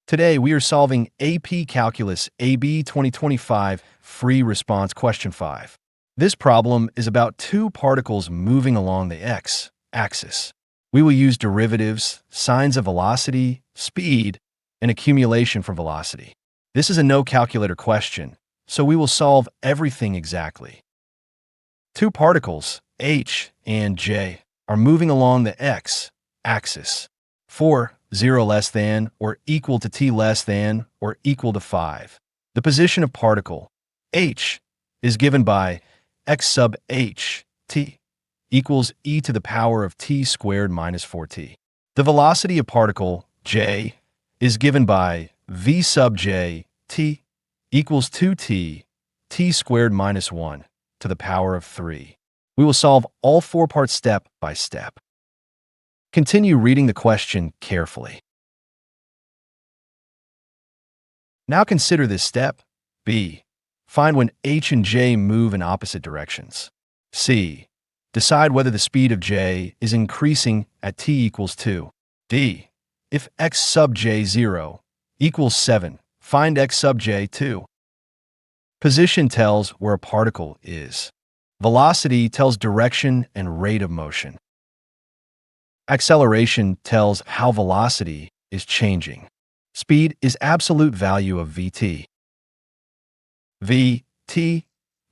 Today, we are solving AP Calculus AB 2025 Free Response Question 5. This problem is about two particles moving along the x-axis. We will use derivatives, signs of velocity, speed, and accumulation for velocity. This is a no-calculator question, so we will solve everything exactly. Two particles, h and j, are moving along the x-axis. 0 less than or equal to t less than or equal to 5. The position of particle h is given by x sub h t equals e to the power of t squared minus 4t. The velocity of particle j is given by v sub j t equals 2t t squared minus 1 to the power of 3. We will solve all four parts step by step. Continue reading the question carefully. Now consider this step. B. Find when h and j move in opposite directions. C. Decide whether the speed of j is increasing at t equals 2. D. If x sub j 0 equals 7, find x sub j 2. Position tells where a particle is. Velocity tells direction and rate of motion. Acceleration tells how velocity is changing. Speed is absolute value of Vt. Vt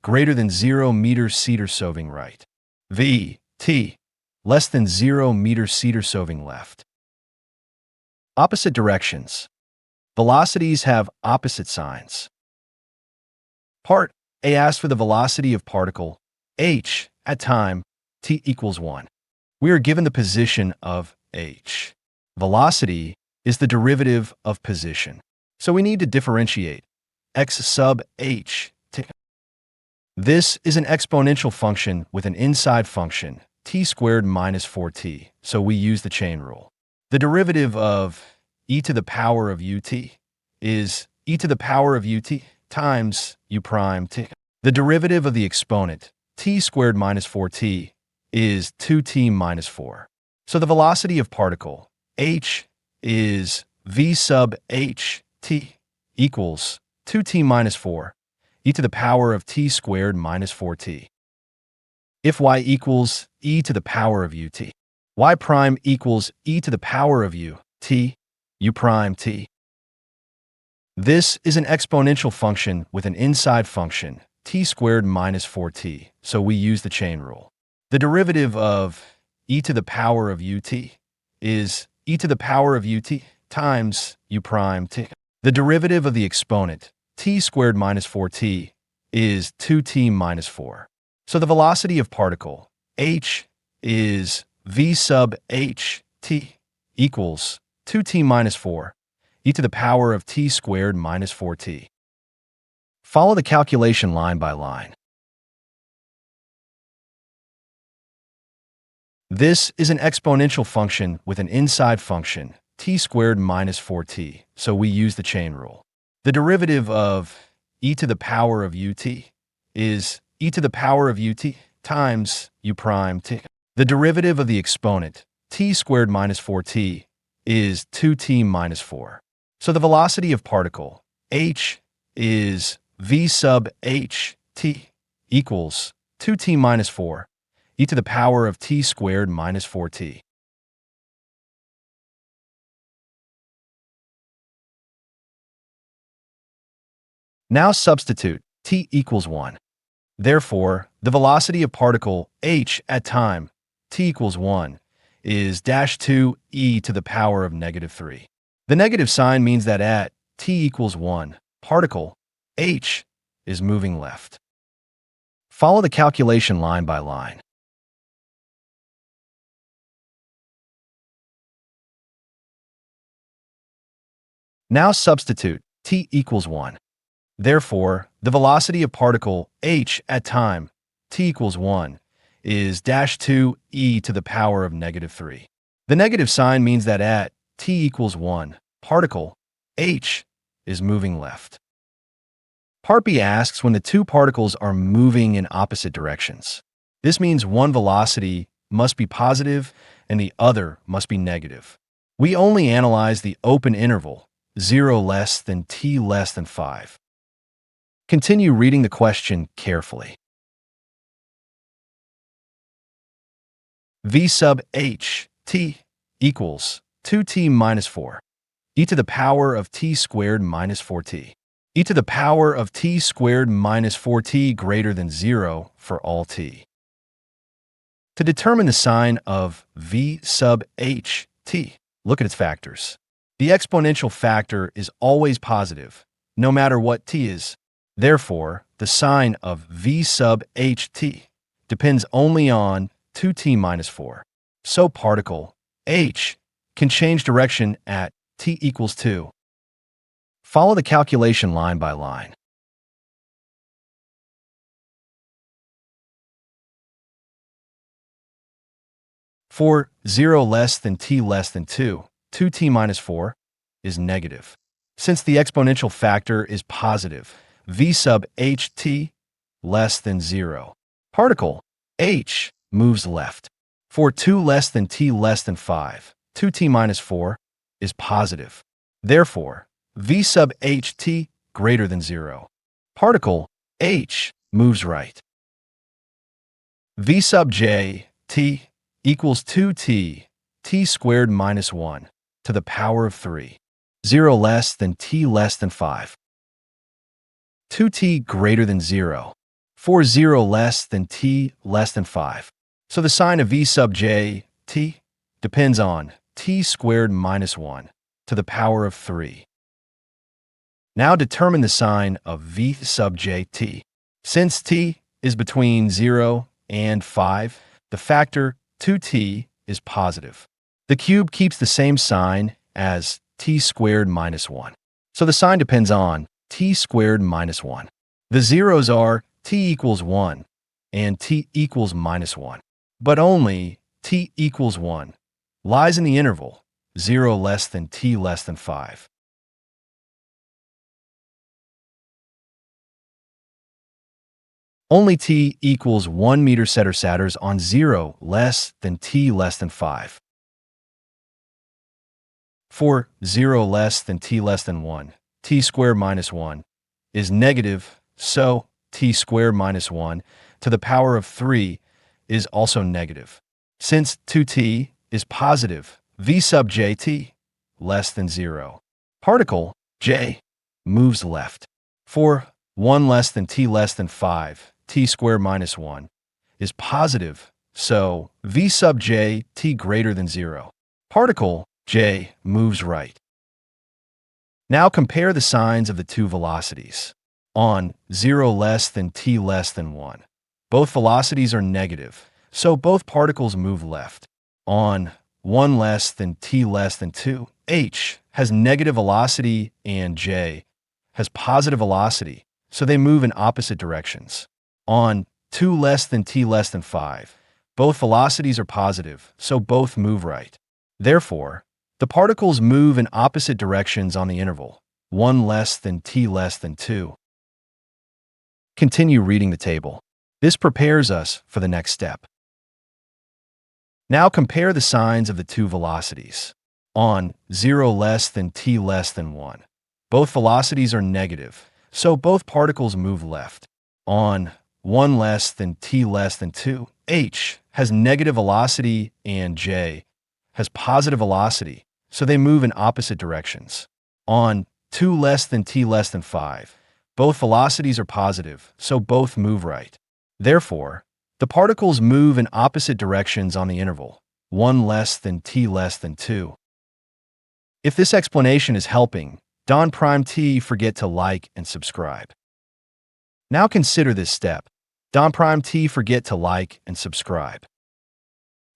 greater than 0 meters Cedar soving right. Vt less than 0 meters Cedar soving left. Opposite directions. Velocities have opposite signs. Part A asks for the velocity of particle h at time t equals 1. We are given the position of h. Velocity is the derivative of position, so we need to differentiate x sub h t. This is an exponential function with an inside function, t squared minus 4t, so we use the chain rule. The derivative of e to the power of ut is e to the power of ut times u prime t. The derivative of the exponent, t squared minus 4t, is 2t minus 4. So the velocity of particle h is v sub h t equals 2t minus 4 e to the power of t squared minus 4t. If y equals e to the power of ut, y prime equals e to the power of u prime t. This is an exponential function with an inside function, t squared minus 4t, so we use the chain rule. The derivative of e to the power of ut is e to the power of ut times u prime t. The derivative of the exponent, t squared minus 4t, is 2t minus 4. So the velocity of particle h is v sub h t equals 2t minus 4 e to the power of t squared minus 4t. Follow the calculation line by line. This is an exponential function with an inside function, t squared minus 4t, so we use the chain rule. The derivative of e to the power of ut is e to the power of ut times u prime t. The derivative of the exponent, t squared minus 4t, is 2t minus 4. So the velocity of particle h is v sub h t equals 2t minus 4 e to the power of t squared minus 4t. Now substitute t equals 1. Therefore, the velocity of particle h at time t equals 1 is dash 2 e to the power of negative 3. The negative sign means that at t equals 1, particle h is moving left. Follow the calculation line by line. Now substitute t equals 1. Therefore, the velocity of particle h at time t equals 1 is dash 2 e to the power of negative 3. The negative sign means that at t equals 1, particle h is moving left. Part B asks when the two particles are moving in opposite directions. This means one velocity must be positive and the other must be negative. We only analyze the open interval, 0 less than t less than 5. Continue reading the question carefully. V sub h t equals 2t minus 4, e to the power of t squared minus 4t. E to the power of t squared minus 4t greater than 0 for all t. To determine the sign of v sub h t, look at its factors. The exponential factor is always positive, no matter what t is. Therefore, the sign of v sub h t depends only on 2t minus 4. So particle h can change direction at t equals 2. Follow the calculation line by line. For 0 less than t less than 2, 2t minus 4 is negative. Since the exponential factor is positive, v sub ht less than 0. Particle h moves left. For 2 less than t less than 5, 2t minus 4 is positive. Therefore, v sub ht greater than 0. Particle h moves right. V sub j t equals 2t t squared minus 1 to the power of 3. 0 less than t less than 5. 2t greater than 0. For 0 less than t less than 5. So the sign of v sub j t depends on t squared minus 1 to the power of 3. Now determine the sign of v sub j t. Since t is between 0 and 5, the factor 2t is positive. The cube keeps the same sign as t squared minus 1. So the sign depends on t squared minus 1. The zeros are t equals 1 and t equals minus 1. But only t equals 1 lies in the interval 0 less than t less than 5. Only t equals 1 meter setter satters on 0 less than t less than 5. For 0 less than t less than 1, t squared minus 1 is negative, so t squared minus 1 to the power of 3 is also negative. Since 2t is positive, v sub jt less than 0. Particle j moves left. For 1 less than t less than 5, t squared minus 1 is positive, so v sub j t greater than 0. Particle j moves right. Now compare the signs of the two velocities. On 0 less than t less than 1, both velocities are negative, so both particles move left. On 1 less than t less than 2, h has negative velocity and j has positive velocity, so they move in opposite directions. On 2 less than t less than 5, both velocities are positive, so both move right. Therefore, the particles move in opposite directions on the interval 1 less than t less than 2. Continue reading the table. This prepares us for the next step. Now compare the signs of the two velocities. On 0 less than t less than 1, both velocities are negative, so both particles move left. On 1 less than t less than 2, h has negative velocity and j has positive velocity, so they move in opposite directions. On 2 less than t less than 5, both velocities are positive, so both move right. Therefore, the particles move in opposite directions on the interval 1 less than t less than 2. If this explanation is helping, don't forget to like and subscribe. Now consider this step. Don't forget to like and subscribe.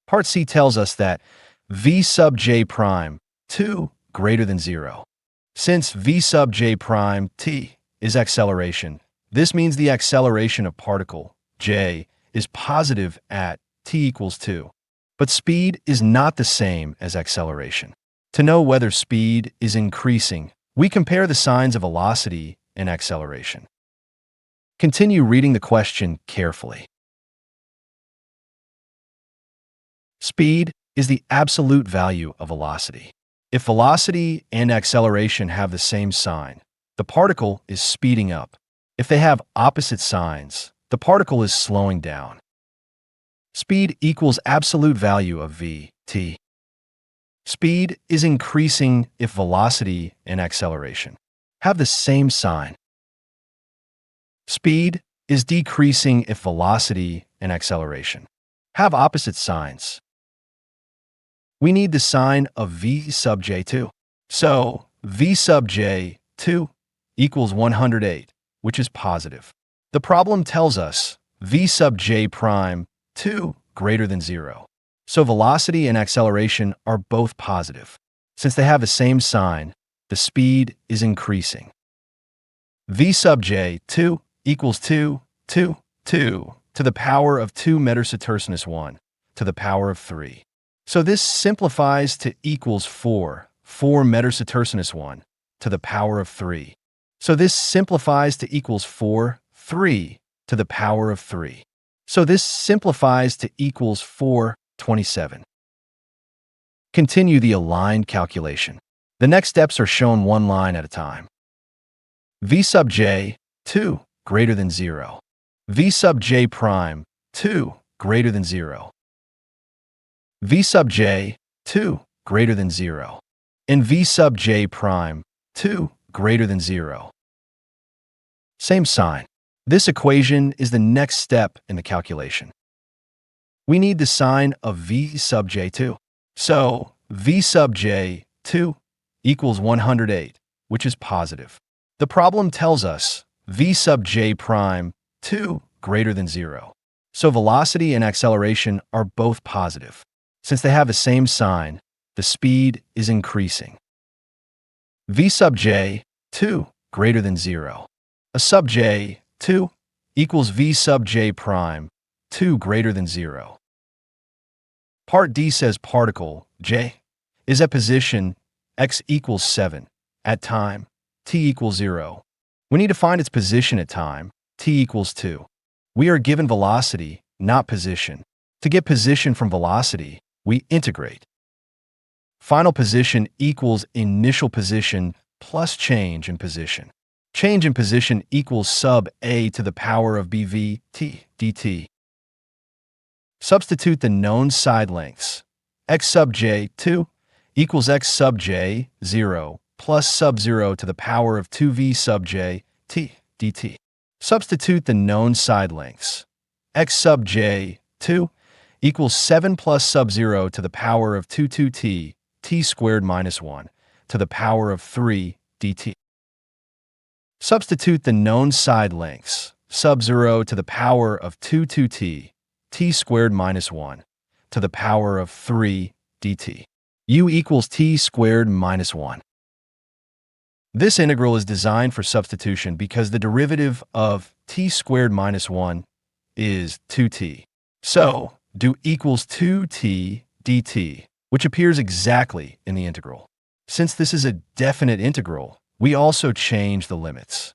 Part C tells us that v sub j prime 2 greater than 0. Since v sub j prime t is acceleration, this means the acceleration of particle j is positive at t equals 2. But speed is not the same as acceleration. To know whether speed is increasing, we compare the signs of velocity and acceleration. Continue reading the question carefully. Speed is the absolute value of velocity. If velocity and acceleration have the same sign, the particle is speeding up. If they have opposite signs, the particle is slowing down. Speed equals absolute value of v, t. Speed is increasing if velocity and acceleration have the same sign. Speed is decreasing if velocity and acceleration have opposite signs. We need the sign of v sub j2. So v sub j2 equals 108, which is positive. The problem tells us v sub j prime 2 greater than 0. So velocity and acceleration are both positive. Since they have the same sign, the speed is increasing. V sub j2 equals 2 to the power of 2 meters setercinus 1 to the power of 3. So this simplifies to equals 4 meters setercinus 1 to the power of 3. So this simplifies to equals 3 to the power of 3. So this simplifies to equals 427. Continue the aligned calculation. The next steps are shown one line at a time. V sub j 2 greater than 0. V sub j prime 2 greater than 0. V sub j 2 greater than 0. And V sub j prime 2 greater than 0. Same sign. This equation is the next step in the calculation. We need the sign of V sub j2. So V sub j2 equals 108, which is positive. The problem tells us V sub j prime 2 greater than 0. So velocity and acceleration are both positive. Since they have the same sign, the speed is increasing. V sub j2 greater than 0. A sub j2 equals V sub j prime 2 greater than 0. Part D says particle j is at position x equals 7 at time t equals 0. We need to find its position at time t equals 2. We are given velocity, not position. To get position from velocity, we integrate. Final position equals initial position plus change in position. Change in position equals sub a to the power of bv t dt. Substitute the known side lengths. X sub j2 equals x sub j0 plus sub 0 to the power of 2v sub j t dt. Substitute the known side lengths. X sub j2 equals 7 plus sub 0 to the power of 2t t squared minus 1 to the power of 3 dt. Substitute the known side lengths. Sub 0 to the power of 2t t squared minus 1 to the power of 3 dt. U equals t squared minus 1. This integral is designed for substitution because the derivative of t squared minus 1 is 2t. So, do equals 2t dt, which appears exactly in the integral. Since this is a definite integral, we also change the limits.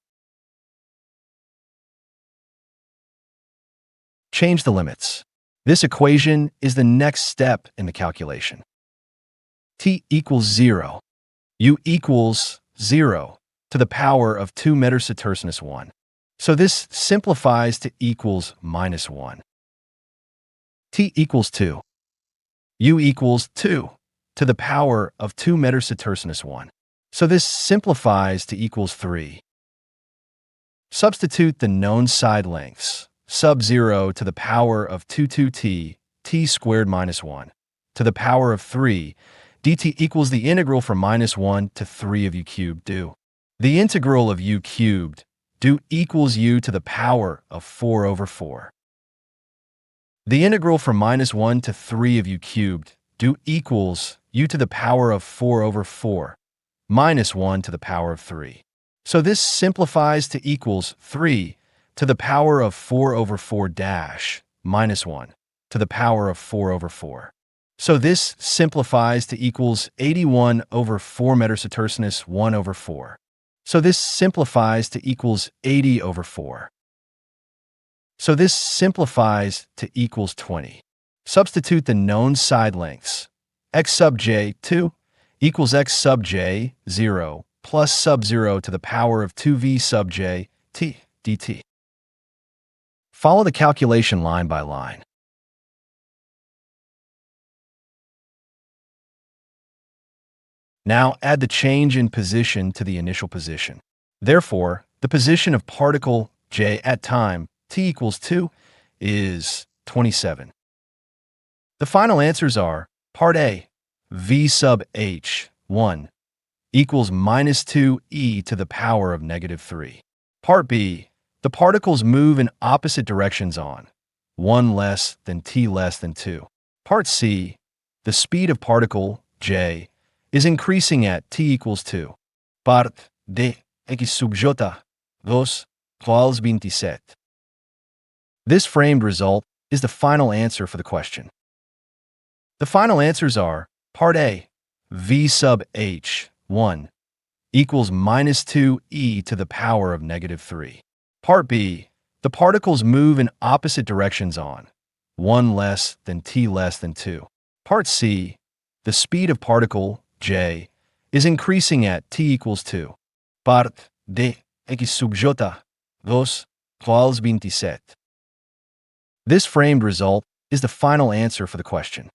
Change the limits. This equation is the next step in the calculation. T equals 0. U equals 0 to the power of 2 meters setercinus 1. So this simplifies to equals minus 1. T equals 2. U equals 2 to the power of 2 meters setercinus 1. So this simplifies to equals 3. Substitute the known side lengths. Sub 0 to the power of 2t t squared minus 1 to the power of 3 dt equals the integral from minus 1 to 3 of u cubed do. The integral of u cubed do equals u to the power of 4 over 4. The integral from minus 1 to 3 of u cubed do equals u to the power of 4 over 4 minus 1 to the power of 3. So this simplifies to equals 3 to the power of 4 over 4 dash minus 1 to the power of 4 over 4. So this simplifies to equals 81 over 4 meters setercinus 1 over 4. So this simplifies to equals 80 over 4. So this simplifies to equals 20. Substitute the known side lengths. X sub j2 equals x sub j, 0, plus sub 0 to the power of 2v sub j, t, dt. Follow the calculation line by line. Now add the change in position to the initial position. Therefore, the position of particle j at time t equals 2 is 27. The final answers are part A, v sub h, 1, equals minus 2e to the power of negative 3. Part B, the particles move in opposite directions on 1 less than t less than 2. Part C, the speed of particle j is increasing at t equals 2. Part D, x sub j, 2, iguals 27. This framed result is the final answer for the question. The final answers are part A, v sub h, 1, equals minus 2e to the power of negative 3. Part B, the particles move in opposite directions on 1 less than t less than 2. Part C, the speed of particle j is increasing at t equals 2. Part D, x sub j, 2, iguals 27. This framed result is the final answer for the question.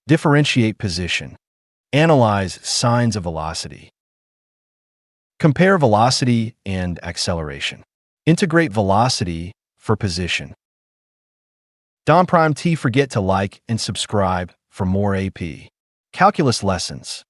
Differentiate position. Analyze signs of velocity. Compare velocity and acceleration. Integrate velocity for position. Don't forget to like and subscribe for more AP Calculus lessons.